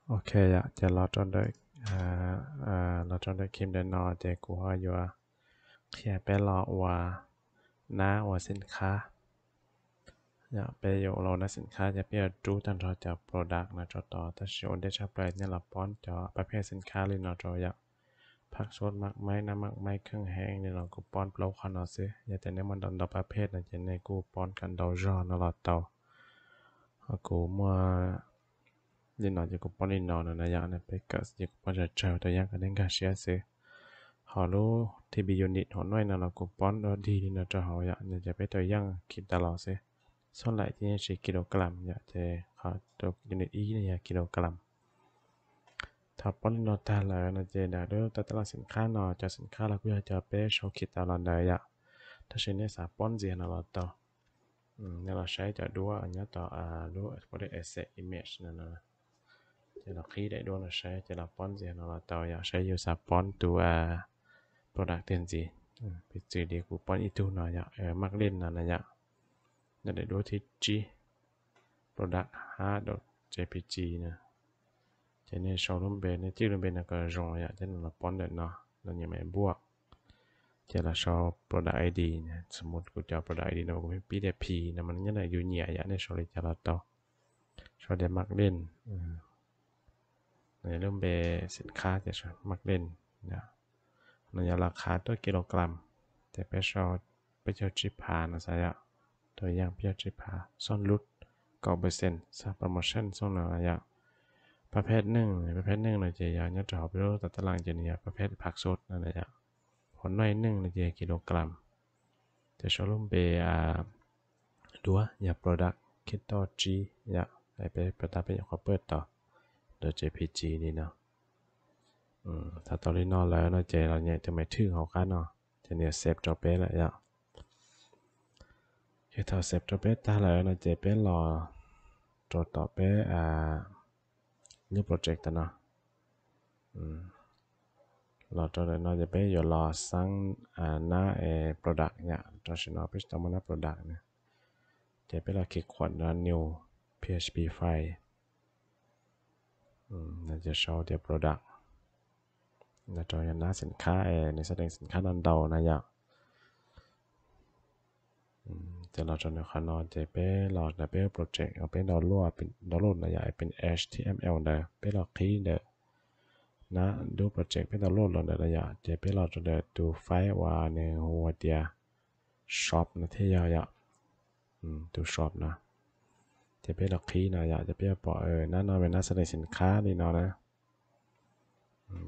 โอเคอะจะรอจนได้รอจนได้คิมได้นอเจกูฮอยู่เขียนไปรอว่าหน้าว่าสินค้าอยากไปอยู่รอหน้าสินค้าจะเพื่อดูตันเราจะ product นะจอต่อถ้าชวนได้ชับเลยเนี่ยเราป้อนจอประเภทสินค้าเลยเนาะจออยากผักสดมากไม้น้ำมากไม้เครื่องแห้งเนี่ยเรากูป้อนเปล่าขนาดซื้ออย่าแต่เนี่ยมันดอกประเภทนะจะในกูป้อนกันดาวจอนะเราเตากูมัวยินหน่อยจะกูป้อนยินหน่อยนะอยากเนี่ยไปกัสจะกูป้อนจะเจอตัวอย่างกันได้กันเชียซื้อ họ lú thì bị unit họ nói là cũng bón đó đi nó cho họ vậy nênจะไปตัวอย่างคลิปตลอดสิส่วนไหลที่นี่กิโลกรัมเนี่ยจะเขาตัวยูนิตอีเนี่ยกิโลกรัมถ้าป้อนนอตาเลยนะเจเดี๋ยวดูตลาดสินค้านอจะสินค้าเราก็จะไปโชว์คิดตลอดเลยอ่ะถ้าเช่นนี้สาป้อนเจียนเราต่อเนี่ยเราใช้จะดูว่าอันนี้ต่อดูพวก asset image นั่นนะจะเราคีย์ได้ดูเราใช้จะเราป้อนเจียนเราต่ออยากใช้อยู่สาป้อนตัว product เต็มจีไปจืดดีกูป้อนอีทูหน่อยมักเล่นนะเนี่ยจะได้ดูที่ G product hard.jpg นะจะเนี่ยโชว์รูมเบนเนี่ยที่รูมเบนนะก็รองจะเราป้อนเด็ดเนาะเราอย่าไม่บวกจะเราโชว์ product ID เนี่ยสมมติกูจะ product ID นะกูเป็น PDP นะมันยังไงอยู่เหนียในโชว์เลยจะเราต่อโชว์เดี๋ยวมักเล่นในเรื่องเบสินค้าจะมักเล่นนะในราคาตัวกิโลกรัมแต่ไปโชว์ไปเจอจิพานะสายะตัวอย่างเพียจิพาซ่อนลุด9%ซาโปรโมชั่นส่งหน่อยประเภทหนึ่งเราจะยาเนี่ยจะเอาไปรู้ตัดตารางจะเนี่ยประเภทผักสดนั่นแหละผลน้อยหนึ่งเราจะกิโลกรัมจะโชว์รูมเบดูว่าอย่า product คิดต่อ G อย่าไปประดับไปอย่างเขาเปิดต่อโดย JPG นี่เนาะถ้าตอนนี้นอนแล้วเราจะเราเนี่ยจะไม่ถึงเขากันเนาะจะเนี่ยเซฟจอเป๊ะเลยอ่ะคือถ้าเซฟจอเป๊ะตาแล้วเราจะเป็นรอจดต่อเป๊ะnew project เนาะเราจะได้เราจะไปอยู่รอสร้างหน้าproduct เนี่ยตัวฉันเอาไปทำหน้า product เนี่ยจะไปเราคลิกขวดแล้ว new php file เราจะโชว์เดี๋ยว product เราจะยันหน้าสินค้าในแสดงสินค้านันเดานะอยากจะเราจะในขานอนจะไปเราจะไปโปรเจกต์เอาไปดาวน์โหลดเป็นดาวน์โหลดนะอยากเป็น HTML เด้อไปเราคลิกเด้อนะดูโปรเจกต์ไปดาวน์โหลดเราเด้อนะอยากจะไปเราจะเด้อดูไฟล์ว่าในหัวเดียช็อปนะที่อยากดูช็อปนะจะไปเราคลิกนะอยากจะไปบอกนั่นเราเป็นหน้าแสดงสินค้านี่เนาะนะ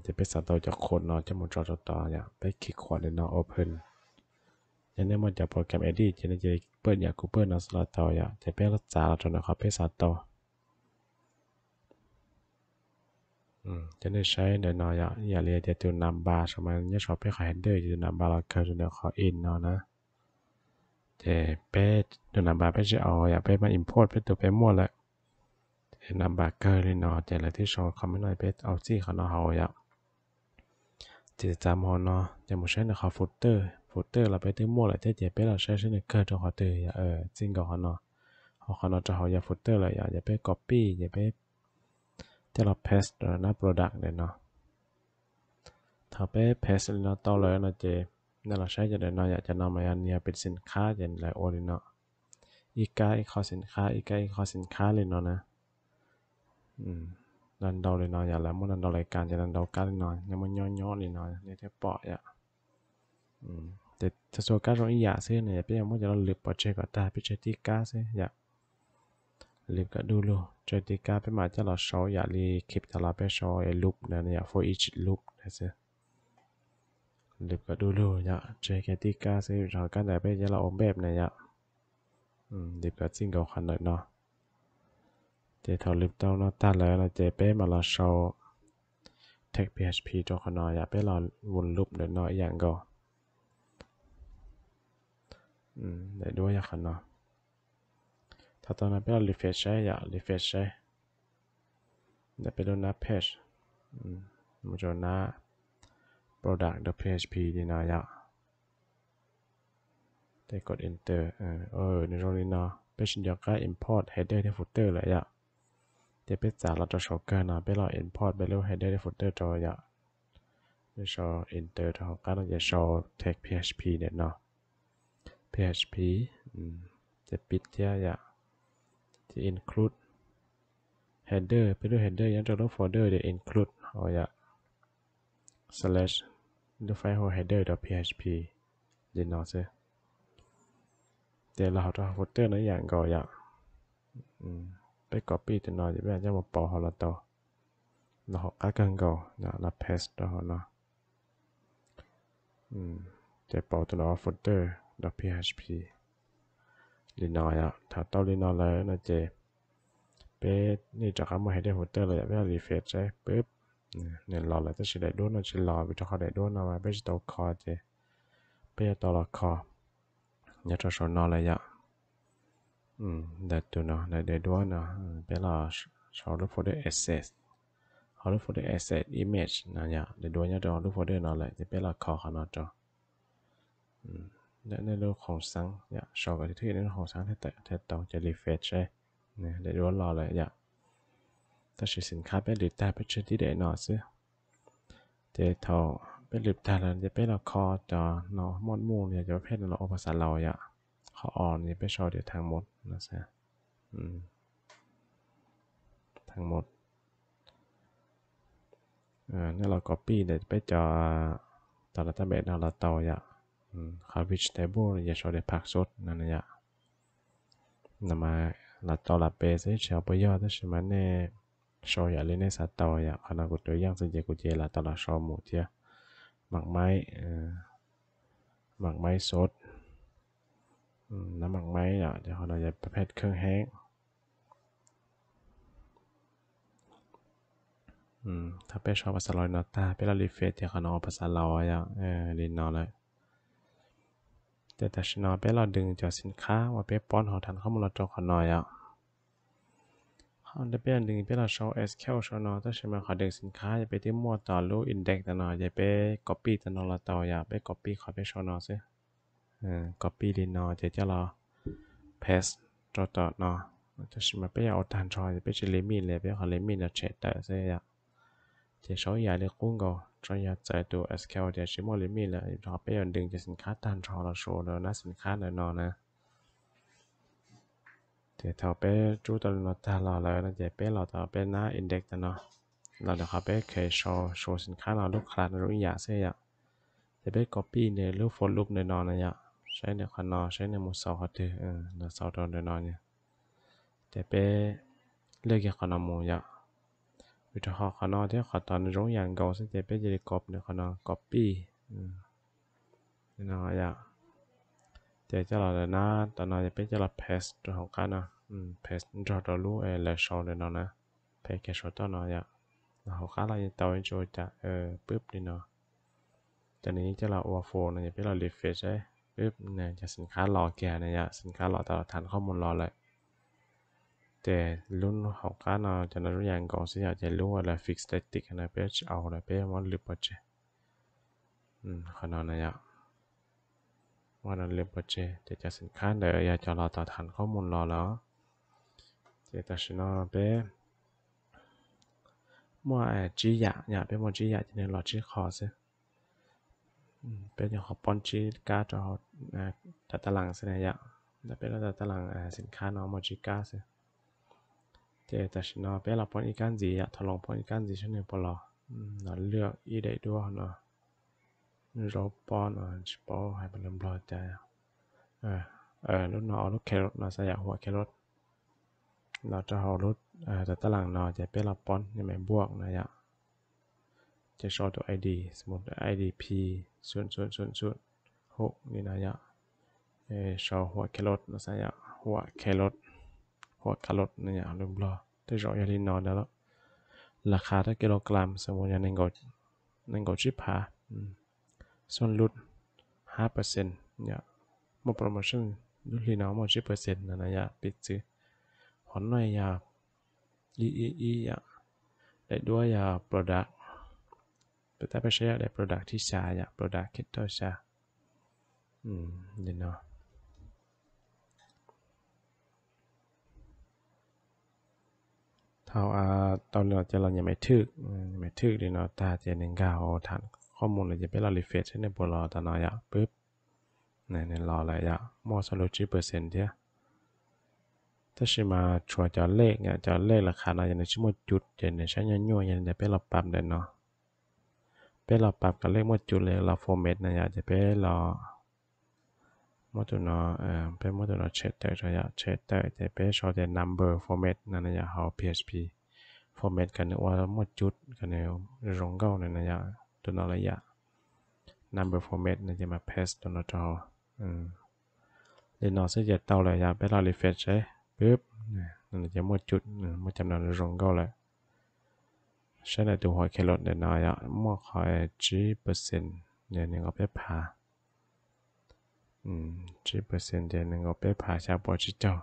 จะไปสั่งต่อจากคนเนาะจะมุดจอต่ออยากไปคลิกขวาเลยเนาะ Openยันเนี่ยมันจะโปรแกรม edit จะได้เปิดอยากกูเปิดนะสลัดต่ออยากจะเป็นรักษาเราจนนะครับเป็นสัตว์ต่อจะได้ใช้เดี๋ยวนอยอย่าเรียกตัวนำบาร์สมัยนี้ชอบไปขายเฮดเดอร์จะนำบาร์เราเกิดจนเดี๋ยวขออินเนาะนะจะเป็นตัวนำบาร์ไปจะเอาอยากไปมา import ไปตัวไปมั่วเลยนำบาร์เกอร์เลยเนาะแต่ละที่ชอบคำไม่น้อยไปเอาซี่เขาเนาะเขาอยากจะจำเขาเนาะจะมาใช้ในเขาฟุตเตอร์เราไปที่มั่วเลยที่จะเป็นเราใช้ในเกิดตัวเขาเตอร์จริงกับเขาเนาะเขาเนาะจะเขาอยากฟุตเตอร์เลยอยากไป copy อยากไปจะเรา paste หน้า product เลยเนาะถ้าไป paste เนาะต่อเลยเนาะเจนั่นเราใช้จะเดินเนาะอยากจะนำมาอันนี้เป็นสินค้าอย่างไรโอเลยเนาะอีกาอีกข้อสินค้าอีกาอีกข้อสินค้าเลยเนาะนะนันเดาเลยเนาะอย่าแล้วมันนันเดารายการจะนันเดาการเลยเนาะยังมันย่อๆเลยเนาะเนี่ยแทบปอยอ่ะแต่จะโซการตรงอีอยากซื้อเนี่ยเป็นยังมันจะเราลืมปอเจก็ตาไปเจติกาซื้ออยากลืมก็ดูโลเจติกาไปมาจะเราโชว์อยากรีคลิปจะเราไปโชว์ไอ้ลูปเนี่ย for each loop นะซื้อลืมก็ดูโลอยากเจติกาซื้อเราการแต่ไปจะเราอมแบบเนี่ยอยากลืมก็จริงกับขันเลยเนาะเจทอลืมเต้าเนาะตัดแล้วเราเจไปมาเราโชว์ text php ตัวขนาดอยากไปเราวนลูปเดี๋ยวน้อยอย่างก็ได้ด้วยอย่างขนาดถ้าตอนนั้นไปเรา refresh ใช้อยาก refresh ใช้เดี๋ยวไปดูหน้า page มันจะหน้า product.php ดีนะอยากได้กด enter ในตรงนี้เนาะ page เดียวกัน import header ที่ footer เลยอยาก จะไปจากเราจะโชว์กันนะไปเรา import ไปเร็ว header footer จอยะไปโชว์ enter ทางการเราจะโชว์ tag php เนี่ยเนาะ php จะปิดเทียะจะ include header ไปด้วย header ยังจะลง folder เดี๋ยว include เอาอย่า slash ดูไฟล์หัว header.php เดี๋ยวเนาะซิเดี๋ยวเราจะ folder นั้นอย่างก็อย่าไป copy ตัวน้อยจะเป็นจะมาปอเราต่อเราก็กันก็นะเรา paste ตัวเนาะจะปอตัวน้อย folder.php เดี๋ยวเนาะอย่าถ้าต่อเดี๋ยวเนาะเลยนะเจเป็ดนี่จะเข้ามาให้ได้หัวเตอร์เลยเวลารีเฟรชใช่ปึ๊บเนี่ยรอเลยจะใช้ได้ด้วยนะใช้รอไปจะเข้าได้ด้วยนะว่าเป็นตัวคอเจเป็นตัวละครอยากจะสอนนอเลยอ่ะได้ตัวเนาะได้ด้วยนะเป็นเราชอบรูปโฟลเดอร์ asset เอารูปโฟลเดอร์ asset image นะอย่าได้ด้วยอยากจะเอารูปโฟลเดอร์นอเลยจะเป็นเราคอขนาดจอในเรื่องของสังอย่าชอบกับที่ในเรื่องของสังที่ต้องจะรีเฟรชใช่เนี่ยได้ด้วยรอเลยอย่าถ้าใช้สินค้าเป็นหรือแต่เป็นชิ้นที่ได้หน่อซื้อเจ้าทอเป็นหรือแต่ละจะเป็นเราคอจอเนาะมดมูเนี่ยจะเป็นเราภาษาเราอย่าเขาอ่อนเนี่ยเป็นชอเดียวทางหมดนะซะทางหมดนี่เรา copy เดี๋ยวไปจอตอนเราตั้งแบบเราต่ออย่าเขา vegetable อย่าชอเดียวผักสดนั่นนะอย่านำมาเราต่อละเปใช้เชลไปย่อได้ใช่ไหมเนี่ยชออย่าเล่นในสัตว์ต่ออย่าขนาดกูตัวย่างสิ่งเจกูเจละตลอดชอหมูเทียหมักไม้สดน้ำหมักไม้อ่ะเดี๋ยวเราจะประเภทเครื่องแห้งถ้าเป็นชอบภาษาลอยนอตาเป็นเรารีเฟรชเดี๋ยวเขาเอาภาษาลอยอ่ะเรียนนอเลยแต่ชนอเป็นเราดึงจากสินค้าว่าเป็นป้อนหอทันข้อมูลเราจอขน่อยอ่ะเขาได้เป็นดึงเป็นเราโชว์ SQL ชนอถ้าใช่ไหมเขาดึงสินค้าจะไปที่มั่วต่อรูปอินเด็กซ์ต่อหน่อยจะไป copy ต่อหน่อยเราต่ออย่าไป copy ขอไปชนอซิcopy เรียนนอจะเรา paste ต่อเนาะจะใช่ไหมไปเอาทันชอยจะไปใช้เลมินเลยไปขอเลมินจะเช็ดแต่เสียจะใช้ยาเลือกกุ้งก็ใช้ยาใจตัว SQL จะใช้โมเลมินเลยเราไปดึงจากสินค้าทันชอเราโชว์แล้วนะสินค้าหน่อยนอนะเดี๋ยวเราไปจูตัวเราตาเราแล้วนะจะไปเราต่อไปหน้า index เนาะเราเดี๋ยวเขาไปเคยโชว์สินค้าเราลูกค้าในรุ่นยาเสียจะไป copy ในรูป for loop ในนอนนะยะใช้ในคันนอใช้ในมุสาวเขาถือในสาวตอนในนอนเนี่ยจะไปเลือกอย่างคันนอมูยะวิธีคันนอที่ขอตอนรุ่งอย่างเก่าซึ่งจะไปจะได้ copy ในคันนอ copy ในนอยะจะเราเลยนะตอนนั้นจะเป็นจะเรา paste ตัวของกันนะ paste จอตัวรู้แล้วโชว์ในนอนนะ paste แค่โชว์ตัวน้อยะแล้วของกันเราจะต่อให้โชว์จะปึ๊บนี่เนาะจากนี้จะเรา overflow นะจะเป็นเรา refresh ใช่ปึ๊บเนี่ยจะสินค้ารอแก่เนี่ยสินค้ารอตลอดทันข้อมูลรอเลยแต่รุ่นของกันเราจะนั้นอย่างก่อนสิอยากจะรู้ว่าเรา fix static นะเพื่อเอานะเพื่อมันหรือเปล่าเจ้ขนาดนั้นเนี่ยว่านั้นหรือเปล่าเจ้แต่จะสินค้าเดี๋ยวอยากจะรอต่อทันข้อมูลรอแล้วแต่ฉันเอาไปมั่วจีอยากไปมั่วจีจะเนี่ยรอจีคอสิเป็นอย่างของปอนจีการ์ดตัดตารางสิเนี่ยแต่เป็นตัดตารางสินค้าเนาะมั่วจีการ์ดสิแต่ฉันเอาไปเราปอนอีกันจีทดลองปอนอีกันจีฉันเนี่ยพอเราเลือกอีได้ด้วยเนาะเราปอนปอนให้เป็นลำบากใจรุ่นเนาะรุ่นแครอทเนาะสยามหัวแครอทเราจะเอารุ่นแต่ตารางเนาะจะเป็นเราปอนยังไม่บวกนะจะโชว์ตัว ID สมมติ IDP 0 นี่นะโชว์หัวแครอทนะสยามหัวแครอทเนี่ยลืมรอที่เราอยากเรียนนอนแล้วราคาถ้ากิโลกรัมสมมติอย่าง1 กดชิปหาส่วนลด5%เนี่ยมาโปรโมชั่นลดลีน้องมา10%นะปิดซื้อหอนหน่อยได้ด้วยproduct แต่ไปใช้ได้ product ที่ชาproduct คิดต่อชาเดี๋ยวเนาะ เท่าตอนเราจะเรายังไม่ถึกดีเนาะตาเจหนึ่งก้าวฐานข้อมูลเราจะไปเรารีเฟรชในบนรอตอนน้อยอ่ะปึ๊บในรออะไรอ่ะมอสโลจีเปอร์เซ็นต์เดียถ้าชิมาชัวจะเลขเนี่ยจะเลขราคาเราอย่างในชั่วโมงจุดเจนในชั้นย่อยๆยังจะไปเราปรับเด่นเนาะไปเราปรับกับเลขหมดจุดเลยเราโฟร์เมตนะอยากจะไปเราหมดตัวเนาะเป็นหมดตัวเนาะเชดเตอร์จะอยากเชดเตอร์จะไปชอบจะ number format นั่นนะอยากเอา PHP format กันว่าหมดจุดกันเนี่ยรงเก้านั่นนะอยากตัวน้อยอยาก number format นะจะมา paste ตัวน้อยจอเรียนนอซึ่งจะเต่าเลยอยากไปเรา refresh ใช่ปึ๊บนั่นจะหมดจุดหมดจำนวนรงเก้าเลยใช่ในตัวหัวแครอทเดี๋ยวน้อยอ่ะมั่วคอยG%เนี่ยหนึ่งเอาไปผ่าG%เดี๋ยวหนึ่งเอาไปผ่าชาบอจิเจ้า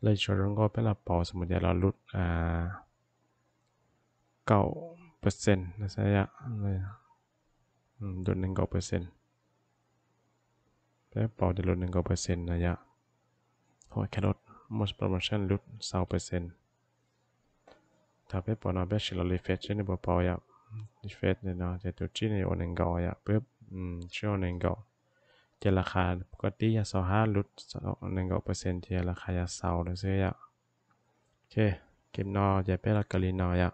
เลยชวนรงก็ไปละปอสมมติเราลุด9%นะใช่ยะเลยลุด19%ไปปอจะลุด19%นะยะหัวแครอท most promotion ลุด20%ถ้าไปปอนอเบชเรารีเฟรชในบ่ปอยะรีเฟรชเนี่ยเนาะจะตัวจีในโอหนึ่งกอยะปึ๊บชื่อหนึ่งกอจะราคาปกติยา25ลุด19%ที่ราคายาเซาเลยเสียยะโอเคเก็บนอจะไปละกะลีนอยะ